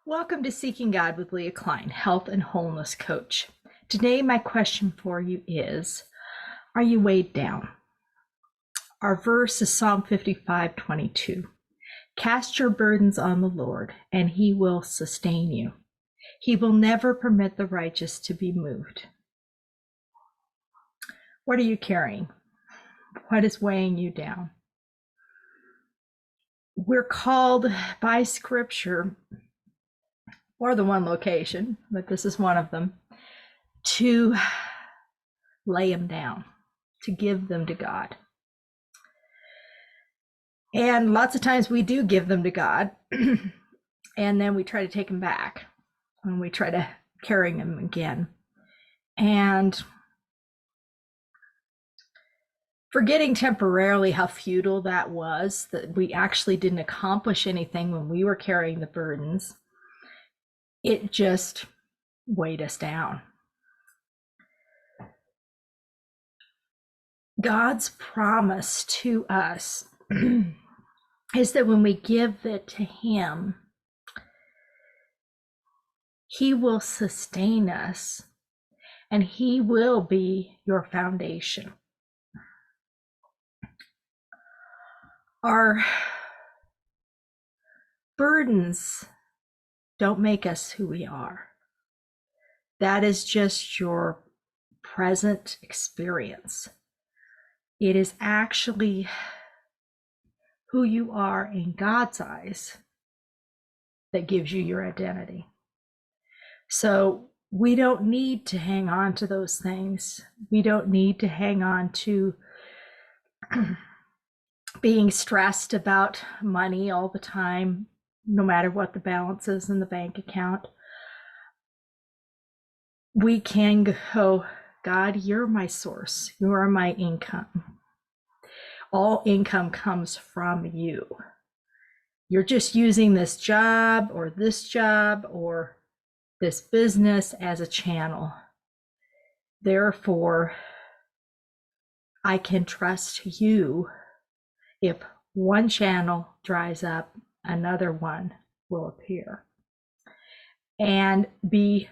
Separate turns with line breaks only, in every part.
Welcome to Seeking God with Leah Klein, Health and Wholeness Coach. Today, my question for you is, are you weighed down? Our verse is Psalm 55:22. Cast your burdens on the Lord, and he will sustain you. He will never permit the righteous to be moved. What are you carrying? What is weighing you down? We're called by Scripture, or the one location, but this is one of them, to lay them down, to give them to God. And lots of times we do give them to God, and then we try to take them back, and we try to carry them again. And forgetting temporarily how futile that was, that we actually didn't accomplish anything when we were carrying the burdens, it just weighed us down. God's promise to us is that when we give it to him, he will sustain us and he will be your foundation. Our burdens don't make us who we are. That is just your present experience. It is actually who you are in God's eyes that gives you your identity. So we don't need to hang on to those things. We don't need to hang on to being stressed about money all the time, no matter what the balance is in the bank account. We can go, God, you're my source. You are my income. All income comes from you. You're just using this job or this business as a channel. Therefore, I can trust you. If one channel dries up, another one will appear. And be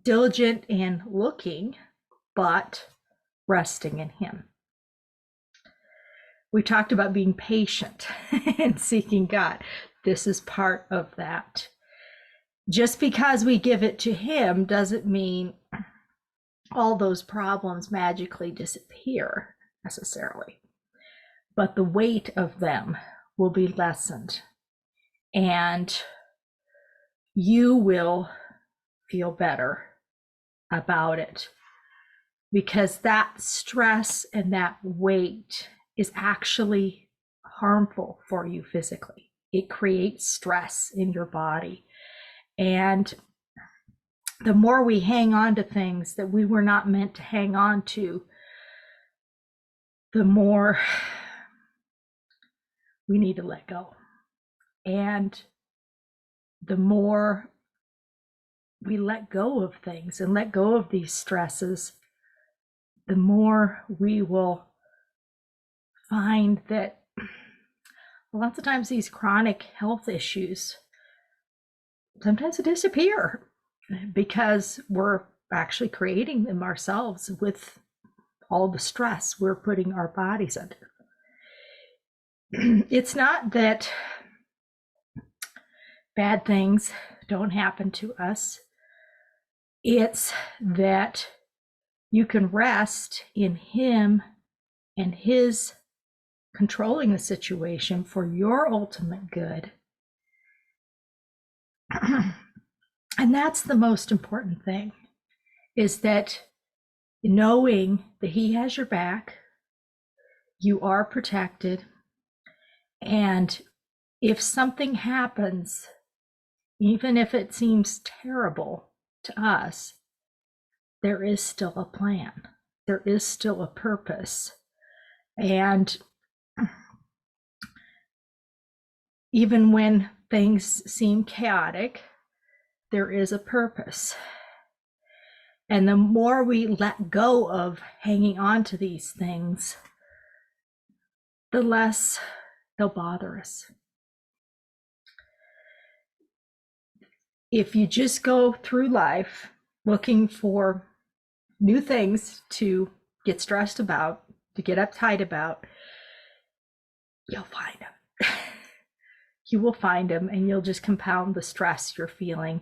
diligent in looking, but resting in him. We talked about being patient and seeking God. This is part of that. Just because we give it to him doesn't mean all those problems magically disappear necessarily, but the weight of them will be lessened and you will feel better about it, because that stress and that weight is actually harmful for you physically. It creates stress in your body. And the more we hang on to things that we were not meant to hang on to, the more we need to let go. And the more we let go of things and let go of these stresses, the more we will find that lots of times these chronic health issues sometimes disappear because we're actually creating them ourselves with all the stress we're putting our bodies under. It's not that bad things don't happen to us. It's that you can rest in him and his controlling the situation for your ultimate good. And that's the most important thing, is that knowing that he has your back, you are protected, and if something happens, even if it seems terrible to us, there is still a plan. There is still a purpose. And even when things seem chaotic, there is a purpose. And the more we let go of hanging on to these things, the less they'll bother us. if you just go through life looking for new things to get stressed about, to get uptight about, you'll find them. You will find them, and you'll just compound the stress you're feeling.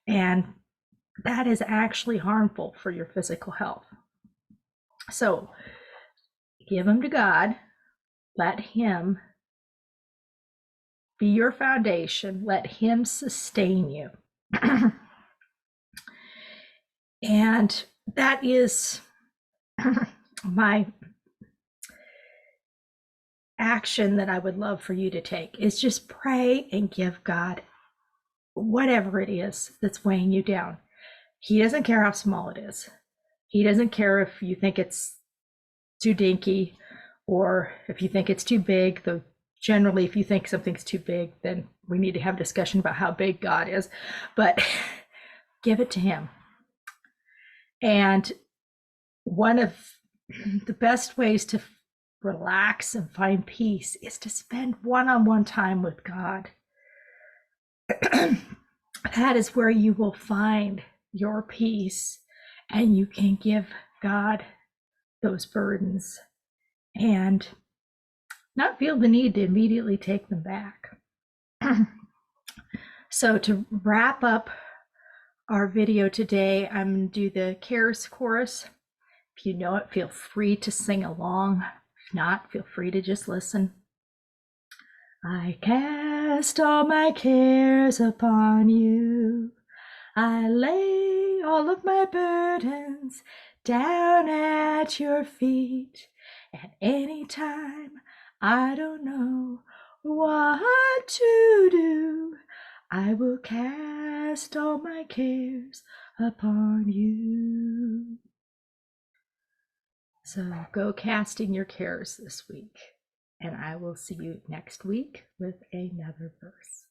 And that is actually harmful for your physical health. So give them to God. Let Him be your foundation. Let Him sustain you. And that is my action that I would love for you to take, is just pray and give God whatever it is that's weighing you down. He doesn't care how small it is. He doesn't care if you think it's too dinky or if you think it's too big, though generally if you think something's too big, then we need to have a discussion about how big God is. But give it to Him. And one of the best ways to relax and find peace is to spend one-on-one time with God. That is where you will find your peace, and you can give God those burdens and not feel the need to immediately take them back. So to wrap up our video today, I'm going to do the CARES chorus. If you know it, feel free to sing along. If not, feel free to just listen. I cast all my cares upon you. I lay all of my burdens down at your feet. At any time I don't know what to do, I will cast all my cares upon you. So go casting your cares this week, and I will see you next week with another verse.